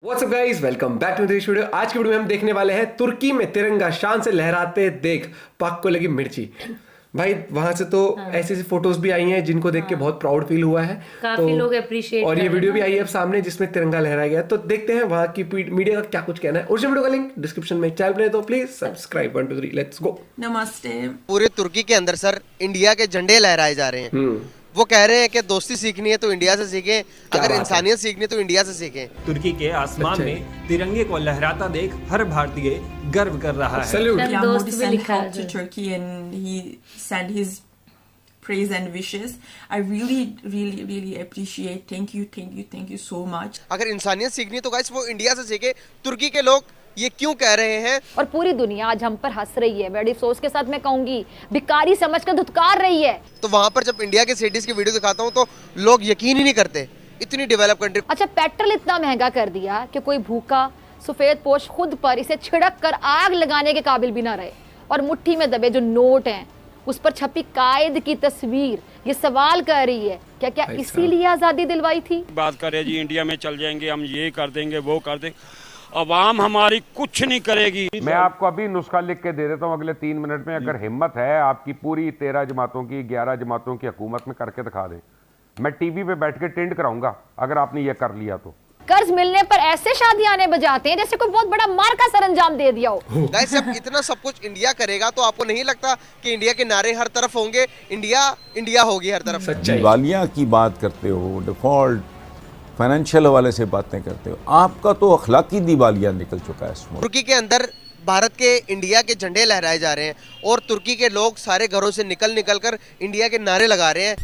What's up guys, welcome back to the video. आज की video में हम देखने वाले हैं तुर्की में तिरंगा शान से लहराते देख पाक को लगी मिर्ची। भाई वहां से तो ऐसी ऐसी फोटोज भी आई हैं जिनको देख के बहुत प्राउड फील हुआ है। काफी लोग अप्रिशिएट और ये वीडियो भी आई है अब सामने जिसमें तिरंगा लहराया गया। तो देखते हैं वहां की मीडिया का क्या कुछ कहना है। उस वीडियो का लिंक डिस्क्रिप्शन में, चैनल पे तो प्लीज सब्सक्राइब। 1 2 3 let's go. नमस्ते। पूरे तुर्की के अंदर सर इंडिया के झंडे लहराए जा रहे हैं। वो कह रहे हैं कि दोस्ती सीखनी है तो इंडिया से सीखें, अगर इंसानियत सीखनी है तो इंडिया से सीखें। तुर्की के आसमान में तिरंगे को लहराता देख हर भारतीय गर्व कर रहा है। सैल्यूट। Yeah, दोस्त Modi भी sent लिखा help to है। Turkey and he sent his praise and wishes. I really appreciate. Thank you so much. अगर इंसानियत सीखनी है तो गाइस वो इंडिया से सीखे। तुर्की के लोग ये क्यों कह रहे हैं? और पूरी दुनिया आज हम पर हंस रही है, बड़ी अफसोस के साथ मैं कहूंगी, भिखारी समझकर धुतकार रही है। तो वहां पर जब इंडिया के सिटीज की वीडियो दिखाता हूँ तो लोग यकीन ही नहीं करते, इतनी डेवलप कंट्री। अच्छा, पेट्रोल इतना महंगा कर दिया कि कोई भूखा सफेद पोश खुद पर इसे छिड़क कर आग लगाने के काबिल भी ना रहे। और मुट्ठी में दबे जो नोट हैं उस पर छपी कायद की तस्वीर ये सवाल कर रही है, क्या इसीलिए आजादी दिलवाई थी? बात करे जी इंडिया में चल जाएंगे, हम ये कर देंगे वो कर देंगे, अवाम हमारी कुछ नहीं करेगी। मैं आपको अभी नुस्खा लिख के दे देता हूँ, अगले 3 मिनट में अगर हिम्मत है आपकी पूरी 13 जमातों की 11 जमातों की हुकूमत में करके दिखा दें। मैं टीवी पे बैठ के टेंड कराऊंगा अगर आपने ये कर लिया तो। कर्ज मिलने पर ऐसे शादियां आने बजाते हैं जैसे कोई बहुत बड़ा मार का सरंजाम दे दिया हो। गाइस जब इतना सब कुछ इंडिया करेगा तो आपको नहीं लगता कि इंडिया के नारे हर तरफ होंगे, इंडिया होगी हर तरफ। दिवालिया की बात करते हो, डिफॉल्ट फाइनेंशियल हवाले से बातें करते हो, आपका तो अखलाकी दिवालिया निकल चुका है इसमें। तुर्की के अंदर भारत के इंडिया के झंडे लहराए जा रहे हैं और तुर्की के लोग सारे घरों से निकल कर इंडिया के नारे लगा रहे हैं।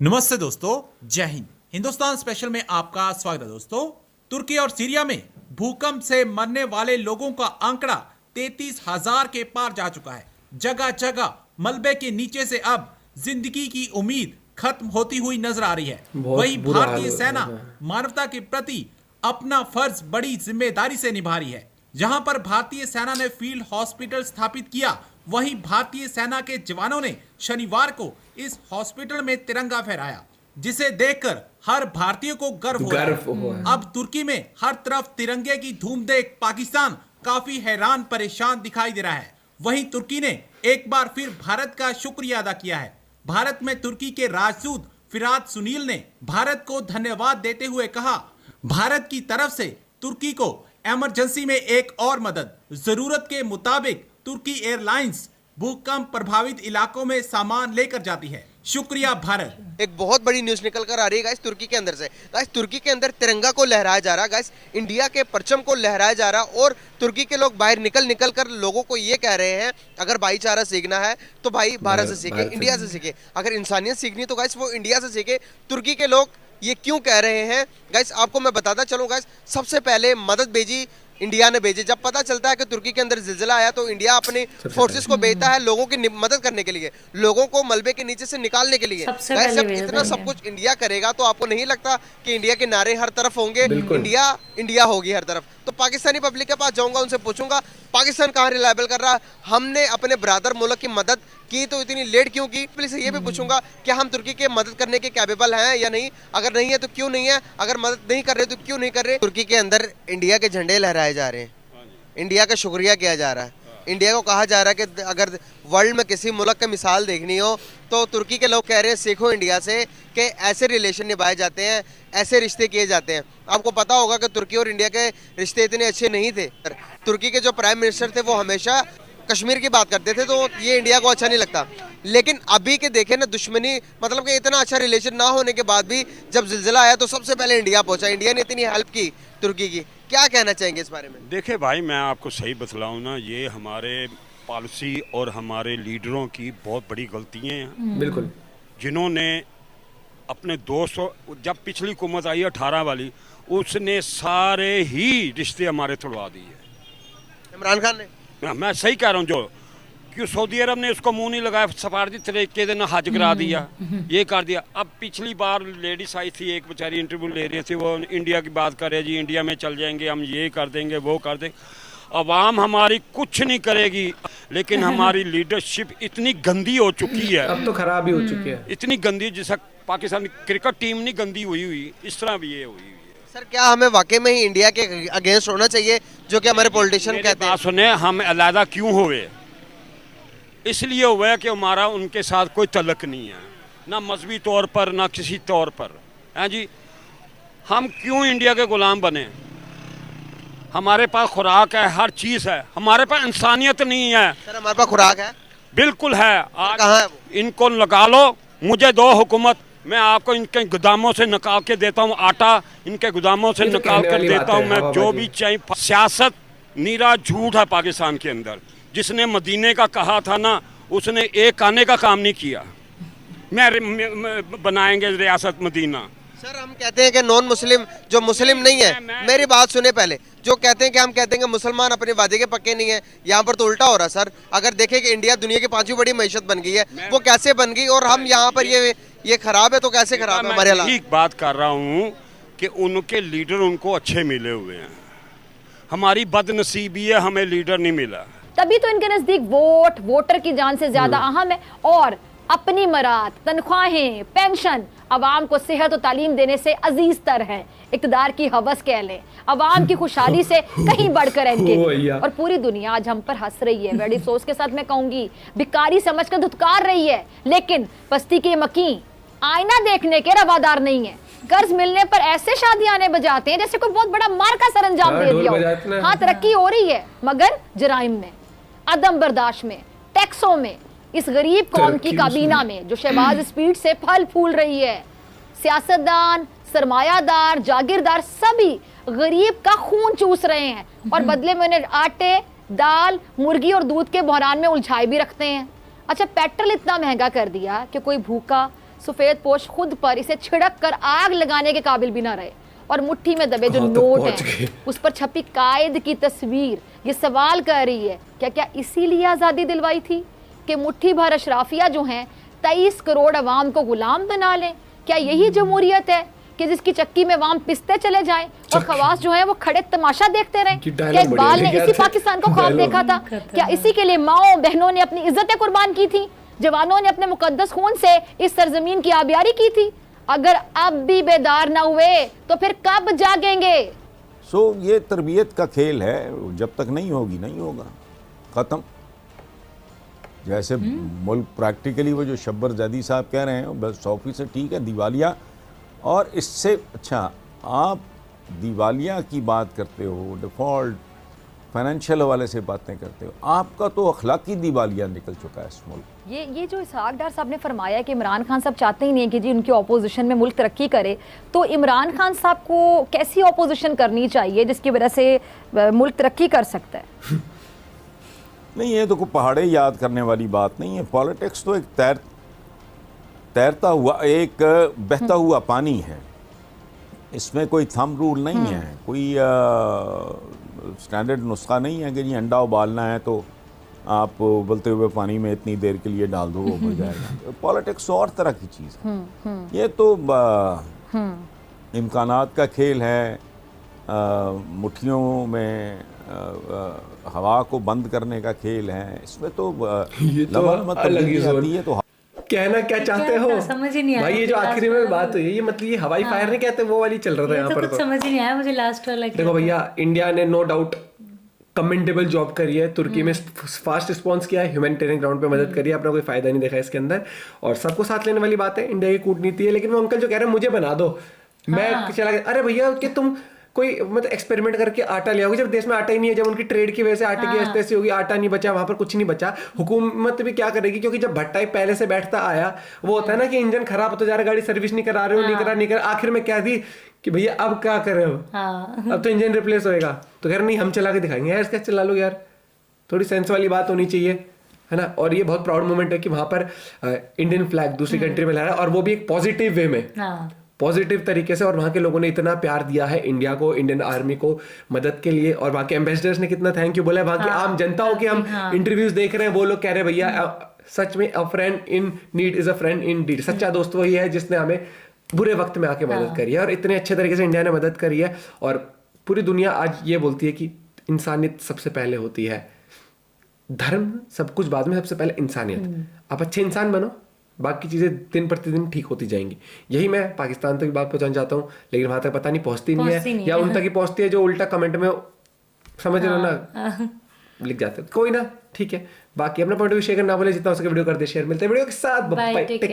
नमस्ते दोस्तों, जय हिंद। हिंदुस्तान स्पेशल में आपका स्वागत है दोस्तों। तुर्की और सीरिया में भूकंप से मरने वाले लोगों का आंकड़ा 33,000 के पार जा चुका है। जगह जगह मलबे के नीचे से अब जिंदगी की उम्मीद खत्म होती हुई नजर आ रही है। वही भारतीय सेना मानवता के प्रति अपना फर्ज बड़ी जिम्मेदारी से निभा रही है। जहां पर भारतीय सेना ने फील्ड हॉस्पिटल स्थापित किया, वहीं भारतीय सेना के जवानों ने शनिवार को इस हॉस्पिटल में तिरंगा फहराया, जिसे देखकर हर भारतीय को गर्व हो रहा है। अब तुर्की में हर तरफ तिरंगे की धूम देख पाकिस्तान काफी हैरान परेशान दिखाई दे रहा है। वहीं तुर्की ने एक बार फिर भारत का शुक्रिया अदा किया है। भारत में तुर्की के राजदूत फिराद सुनील ने भारत को धन्यवाद देते हुए कहा, भारत की तरफ से तुर्की को इमरजेंसी में एक और मदद, जरूरत के मुताबिक तुर्की एयरलाइंस भूकंप प्रभावित इलाकों में सामान लेकर जाती है। शुक्रिया भारत। एक बहुत बड़ी न्यूज निकल कर आ रही है गाइस तुर्की के अंदर से। गाइस तुर्की के अंदर तिरंगा को लहराया जा रहा है, गाइस इंडिया के परचम को लहराया जा रहा है। और तुर्की के लोग बाहर निकल कर लोगों को ये कह रहे हैं, अगर भाईचारा सीखना है तो भाई भारत से सीखे, इंडिया से सीखे। अगर इंसानियत सीखनी है तो गाइस वो इंडिया से सीखे। तुर्की के लोग ये क्यों कह रहे हैं गाइस, आपको मैं बताता चलूँ गाइस। सबसे पहले मदद भेजी इंडिया ने भेजी। जब पता चलता है कि तुर्की के अंदर जिलजिला आया तो इंडिया अपने फोर्सेस को भेजता है लोगों की मदद करने के लिए, लोगों को मलबे के नीचे से निकालने के लिए। जब इतना सब कुछ इंडिया करेगा तो आपको नहीं लगता कि इंडिया के नारे हर तरफ होंगे, इंडिया होगी हर तरफ। तो पाकिस्तानी पब्लिक के पास जाऊंगा, उनसे पूछूंगा पाकिस्तान कहाँ रिलायबल कर रहा है, हमने अपने ब्रदर मुल्क की मदद की तो इतनी लेट क्यों की। पुलिस से ये भी पूछूंगा क्या हम तुर्की के मदद करने के कैपेबल हैं या नहीं, अगर नहीं है तो क्यों नहीं है, अगर मदद नहीं कर रहे तो क्यों नहीं कर रहे। तुर्की के अंदर इंडिया के झंडे लहराए जा रहे हैं, इंडिया का शुक्रिया किया जा रहा है। इंडिया को कहा जा रहा है कि अगर वर्ल्ड में किसी मुल्क की मिसाल देखनी हो तो तुर्की के लोग कह रहे हैं सीखो इंडिया से कि ऐसे रिलेशन निभाए जाते हैं, ऐसे रिश्ते किए जाते हैं। आपको पता होगा कि तुर्की और इंडिया के रिश्ते इतने अच्छे नहीं थे। तुर्की के जो प्राइम मिनिस्टर थे वो हमेशा कश्मीर की बात करते थे, तो ये इंडिया को अच्छा नहीं लगता। लेकिन अभी के देखे ना दुश्मनी, मतलब कि इतना अच्छा रिलेशन ना होने के बाद भी जब जिलजिला आया तो सबसे पहले इंडिया पहुंचा। इंडिया ने इतनी हेल्प की तुर्की की। क्या कहना चाहेंगे इस बारे में? देखिए भाई, मैं आपको सही बतलाऊं ना, ये हमारे पॉलिसी और हमारे लीडरों की बहुत बड़ी गलतियाँ हैं। बिल्कुल। जिन्होंने अपने दोस्तों, जब पिछली हुकूमत आई 18 वाली, उसने सारे ही रिश्ते हमारे तोड़वा दिए। इमरान खान ने, मैं सही कह रहा हूँ, जो क्यों सऊदी अरब ने उसको मुंह नहीं लगाया, सफारती तरीके से हज करा दिया, ये कर दिया। अब पिछली बार लेडीज आई थी, एक बेचारी इंटरव्यू ले रही थी, वो इंडिया की बात कर रही है, जी इंडिया में चल जाएंगे, हम ये कर देंगे वो कर देंगे, अवाम हमारी कुछ नहीं करेगी। लेकिन हमारी लीडरशिप इतनी गंदी हो चुकी है, अब तो खराब ही हो चुकी है, इतनी गंदी, जैसा पाकिस्तान क्रिकेट टीम नहीं गंदी हुई, इस तरह भी ये हुई। सर क्या हमें वाकई में ही इंडिया के अगेंस्ट होना चाहिए जो कि हमारे पॉलिटिशियन कहते हैं? बात सुने, हम अलहदा क्यों हुए? इसलिए हुए कि हमारा उनके साथ कोई तल्लक नहीं है, ना मजहबी तौर पर ना किसी तौर पर, हैं जी। हम क्यों इंडिया के गुलाम बने? हमारे पास खुराक है, हर चीज़ है, हमारे पास इंसानियत नहीं है। सर हमारे पास खुराक है, बिल्कुल है। आज कहाँ है वो? इनको लगा लो, मुझे दो हुकूमत, मैं आपको इनके गोदामों से निकाल के देता हूँ आटा, इनके गोदामों से ये तो निकाल कहने कर वाली देता बात हूँ है, मैं जो हवाबाजी। भी चाहिए। सियासत नीरा झूठ है पाकिस्तान के अंदर। जिसने मदीने का कहा था ना, उसने एक आने का काम नहीं किया। मैं बनाएंगे रियासत मदीना। सर हम कहते हैं कि नॉन मुस्लिम जो मुस्लिम नहीं है, मेरी बात सुने पहले, जो कहते हैं कि हम कहते हैं कि मुसलमान अपने वादे के पक्के नहीं है, यहाँ पर तो उल्टा हो रहा है सर। अगर देखें कि इंडिया दुनिया की 5वीं बड़ी मईशत बन गई है, वो कैसे बन गई और हम यहाँ पर ये खराब है, तो कैसे खराब है हमारे हालात? ठीक बात कर रहा हूँ कि उनके लीडर उनको अच्छे मिले हुए हैं। हमारी बदनसीबी है, हमें लीडर नहीं मिला। तभी तो इनके नजदीक वोटर की जान से ज्यादा अहम है, और अपनी मराद, तनख्वाहें, पेंशन अवाम को सेहत और तालीम देने से अजीज तर है। इक़्तिदार की हवस कह लें, अवाम की खुशहाली से कहीं बढ़कर है इनके। और पूरी दुनिया आज हम पर हंस रही है, बड़ी अफसोस के साथ मैं कहूंगी, भिखारी समझकर धुतकार रही है, लेकिन बस्ती के मकीन आईना देखने के रवादार नहीं है। कर्ज मिलने पर ऐसे शादियाने बजाते हैं जैसे कोई बहुत बड़ा मार का सरंजाम दे दिया हो। हाँ, तरक्की हो रही है मगर जराइम में, अदम बर्दाश्त में, टैक्सों में, इस गरीब कौम की काबीना में जो शहबाज स्पीड से फल फूल रही है। सियासतदान, सरमायादार, जागीरदार सभी गरीब का खून चूस रहे हैं और बदले में उन्हें आटे, दाल, मुर्गी और दूध के बहरान में उलझाए भी रखते हैं। अच्छा, पेट्रोल इतना महंगा कर दिया कि कोई भूखा सफेद पोश खुद पर इसे छिड़क कर आग लगाने के काबिल भी ना रहे, और मुट्ठी में दबे जो नोट हैं उस पर छपी कायद की तस्वीर ये सवाल कर रही है, क्या इसीलिए आज़ादी दिलवाई थी कि मुट्ठी भर अशराफिया जो हैं 23 करोड़ अवाम को गुलाम बना लें? क्या यही जमहूरियत है कि जिसकी चक्की में अवाम पिसते चले जाएं और खवास जो है वो खड़े तमाशा देखते रहें? क्या इकबाल ने इसी पाकिस्तान को ख्वाब देखा था? क्या इसी के लिए माओ बहनों ने अपनी इज्जतें कुर्बान की थी? जवानों ने अपने मुकद्दस खून से इस सरजमीन की आबियारी की थी? अगर अब भी बेदार ना हुए तो फिर कब जागेंगे? ये तरबियत का खेल है, जब तक नहीं होगी नहीं होगा, ख़त्म। जैसे मुल्क प्रैक्टिकली वो जो शब्बर जैदी साहब कह रहे हैं बस 100% ठीक है, दिवालिया। और इससे अच्छा आप दिवालिया की बात करते हो, डिफ़ॉल्ट फाइनेंशियल हवाले से बातें करते हो, आपका तो अखलाकी दिवालिया निकल चुका है इस मुल्क। ये जो इसहाक डार साहब ने फरमाया कि इमरान खान साहब चाहते ही नहीं है कि जी उनकी अपोजिशन में मुल्क तरक्की करे, तो इमरान खान साहब को कैसी अपोजिशन करनी चाहिए जिसकी वजह से मुल्क तरक्की कर सकता है? नहीं, ये तो कोई पहाड़े याद करने वाली बात नहीं है। पॉलिटिक्स तो एक तैरता हुआ, एक बहता हुआ पानी है, इसमें कोई थंब रूल नहीं है, कोई स्टैंडर्ड नुस्खा नहीं है कि जी अंडा उबालना है तो आप उबलते हुए पानी में इतनी देर के लिए डाल दो वो हो जाएगा। पॉलिटिक्स और तरह की चीज़ है, ये तो इम्कानात का खेल है, मुट्ठियों में हवा को बंद करने का खेल है। इसमें तो ये तो अलग ही आती है। तो कहना क्या चाहते हो समझ ही नहीं आया भाई? ये जो आखिरी में बात हुई है, ये मतलब ये हवाई फायर नहीं कहते, वो वाली चल रहा था यहाँ पर। कुछ समझ ही नहीं आया मुझे लास्ट वाला। देखो भैया, इंडिया ने नो डाउट कमेंडेबल जॉब करी है, तुर्की में फास्ट रिस्पॉन्स किया है, ह्यूमैनिटेरियन ग्राउंड पे मदद करी है, अपना कोई फायदा नहीं देखा इसके अंदर, और सबको साथ लेने वाली बात है, इंडिया की कूटनीति है। लेकिन वो अंकल जो कह रहे हैं मुझे बना दो, मैं चला गया, अरे भैया कि तुम कोई मतलब एक्सपेरिमेंट करके आटा ले आओगे, जब देश में आटा ही नहीं है, जब उनकी ट्रेड की वजह से आटे की ऐसी होगी, आटा नहीं बचा, वहां पर कुछ नहीं बचा, हुकूमत भी क्या करेगी? क्योंकि जब भट्टा पहले से बैठता आया, वो होता है ना कि इंजन खराब होता जा रहा है, गाड़ी सर्विस नहीं करा रहे हो, नहीं करा, आखिर में क्या थी कि भैया अब क्या कर रहे हो, अब तो इंजन रिप्लेस होएगा, तो कह रहे नहीं हम चला के दिखाएंगे। यार इसका चला लो यार, थोड़ी सेंस वाली बात होनी चाहिए, है ना। और ये बहुत प्राउड मोमेंट है कि वहां पर इंडियन फ्लैग दूसरी कंट्री में लहरा, और वो भी एक पॉजिटिव वे में, पॉजिटिव तरीके से। और वहाँ के लोगों ने इतना प्यार दिया है इंडिया को, इंडियन आर्मी को मदद के लिए, और वहाँ के एम्बेसडर्स ने कितना थैंक यू बोला है। वहाँ की आम जनता हो कि हम इंटरव्यूज देख रहे हैं, वो लोग कह रहे हैं भैया सच में a friend in need is a friend indeed. सच्चा दोस्त वही है जिसने हमें बुरे वक्त में आके मदद करी है, और इतने अच्छे तरीके से इंडिया ने मदद करी है। और पूरी दुनिया आज ये बोलती है कि इंसानियत सबसे पहले होती है, धर्म सब कुछ बाद में, सबसे पहले इंसानियत। आप अच्छे इंसान बनो, बाकी चीज़ें दिन प्रतिदिन ठीक होती जाएंगी। यही मैं पाकिस्तान तक बात पहुंचाना चाहता हूँ, लेकिन वहां तक पता नहीं पहुंचती नहीं है, या उन तक ही पहुंचती है जो उल्टा कमेंट में समझ रहे हो ना लिख जाते हैं। कोई ना, ठीक है। बाकी अपना पॉइंट ऑफ व्यू शेयर करना भूले, जितना हो सके वीडियो कर दे शेयर। मिलते हैं वीडियो के साथ, बाय, टेक केयर।